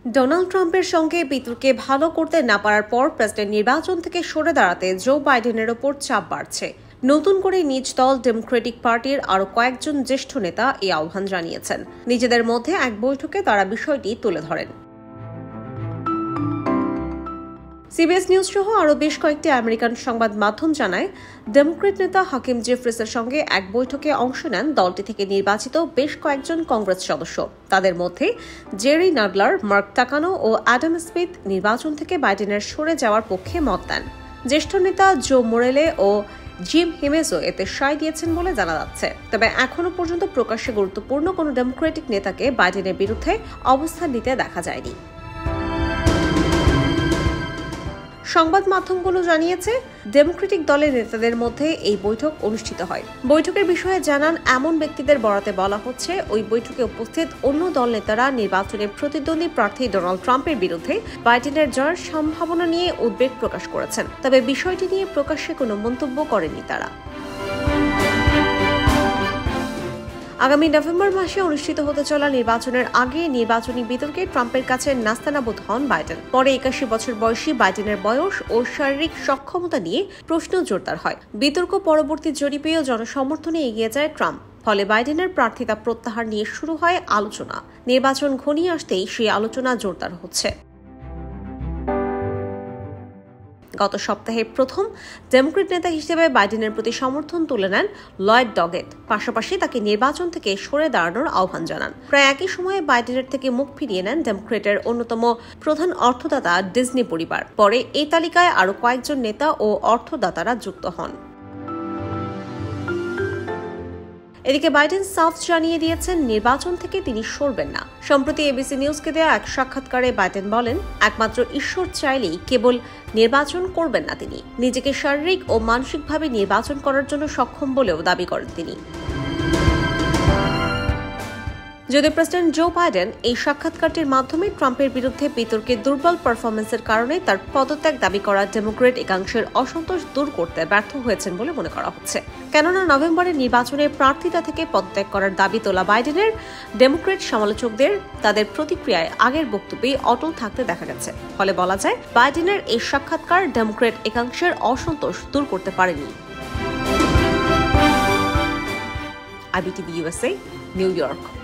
Donald ট্রাম্পের সঙ্গে বিতর্কে ভালো করতে না পারার পর প্রেসিডেন্ট নির্বাচন থেকে সরে দাঁড়াতে জো বাইডেনের ওপর চাপ বাড়ছে। নতুন করে নিজ দল ডেমোক্রেটিক পার্টির আরও কয়েকজন জ্যেষ্ঠ নেতা এই আহ্বান জানিয়েছেন। নিজেদের মধ্যে এক বৈঠকে তারা বিষয়টি তুলে ধরেন। সিবিএস নিউজ সহ আরও বেশ কয়েকটি আমেরিকান সংবাদ মাধ্যম জানায়, ডেমোক্রেট নেতা হাকিম জেফ্রিসের সঙ্গে এক বৈঠকে অংশ নেন দলটি থেকে নির্বাচিত বেশ কয়েকজন কংগ্রেস সদস্য। তাদের মধ্যে জেরি নাডলার, মার্ক তাকানো ও অ্যাডাম স্মিথ নির্বাচন থেকে বাইডেনের সরে যাওয়ার পক্ষে মত দেন। জ্যেষ্ঠ নেতা জো মোরেলে ও জিম হিমেজও এতে সায় দিয়েছেন বলে জানা যাচ্ছে। তবে এখনও পর্যন্ত প্রকাশ্যে গুরুত্বপূর্ণ কোনো ডেমোক্রেটিক নেতাকে বাইডেনের বিরুদ্ধে অবস্থান নিতে দেখা যায়নি। সংবাদ মাধ্যমগুলো জানিয়েছে, ডেমোক্রেটিক দলের নেতাদের মধ্যে এই বৈঠক অনুষ্ঠিত হয়। বৈঠকের বিষয়ে জানান এমন ব্যক্তিদের বরাতে বলা হচ্ছে, ওই বৈঠকে উপস্থিত অন্য দল নেতারা নির্বাচনে প্রতিদ্বন্দ্বী প্রার্থী ডোনাল্ড ট্রাম্পের বিরুদ্ধে বাইডেনের জয়ের সম্ভাবনা নিয়ে উদ্বেগ প্রকাশ করেছেন। তবে বিষয়টি নিয়ে প্রকাশ্যে কোনো মন্তব্য করেনি তারা। আগামী নভেম্বর মাসে অনুষ্ঠিত হতে চলা নির্বাচনের আগে নির্বাচনী বিতর্কে ট্রাম্পের কাছে নাস্তানাবুদ হন বাইডেন। পরে 81 বছর বয়সী বাইডেনের বয়স ও শারীরিক সক্ষমতা নিয়ে প্রশ্ন জোরদার হয়। বিতর্ক পরবর্তী জরিপেও জনসমর্থনে এগিয়ে যায় ট্রাম্প। ফলে বাইডেনের প্রার্থিতা প্রত্যাহার নিয়ে শুরু হয় আলোচনা। নির্বাচন ঘনিয়ে আসতেই সেই আলোচনা জোরদার হচ্ছে। গত সপ্তাহে প্রথম ডেমোক্রেট নেতা হিসেবে বাইডেনের প্রতি সমর্থন তুলে নেন লয়েড ডগেট। পাশাপাশি তাকে নির্বাচন থেকে সরে দাঁড়ানোর আহ্বান জানান। প্রায় একই সময়ে বাইডেনের থেকে মুখ ফিরিয়ে নেন ডেমোক্রেটের অন্যতম প্রধান অর্থদাতা ডিজনি পরিবার। পরে এই তালিকায় আরও কয়েকজন নেতা ও অর্থদাতারা যুক্ত হন। এদিকে বাইডেন সাফ জানিয়ে দিয়েছেন, নির্বাচন থেকে তিনি সরবেন না। সম্প্রতি এবিসি নিউজকে দেওয়া এক সাক্ষাৎকারে বাইডেন বলেন, একমাত্র ঈশ্বর চাইলেই কেবল নির্বাচন করবেন না তিনি। নিজেকে শারীরিক ও মানসিকভাবে নির্বাচন করার জন্য সক্ষম বলেও দাবি করেন তিনি। যদি প্রেসিডেন্ট জো বাইডেন এই সাক্ষাৎকারটির মাধ্যমে ট্রাম্পের বিরুদ্ধে বিতর্কে দুর্বল পারফরমেন্সের কারণে তার পদত্যাগ দাবি করা ডেমোক্রেট একাংশের অসন্তোষ দূর করতে ব্যর্থ হয়েছেন বলে মনে করা হচ্ছে। কেননা নভেম্বরের নির্বাচনে প্রার্থিতা থেকে পদত্যাগ করার দাবি তোলা বাইডেনের ডেমোক্রেট সমালোচকদের তাদের প্রতিক্রিয়ায় আগের বক্তব্যে অটল থাকতে দেখা গেছে। ফলে বলা যায়, বাইডেনের এই সাক্ষাৎকার ডেমোক্রেট একাংশের অসন্তোষ দূর করতে পারেনি। IBTV USA, new York.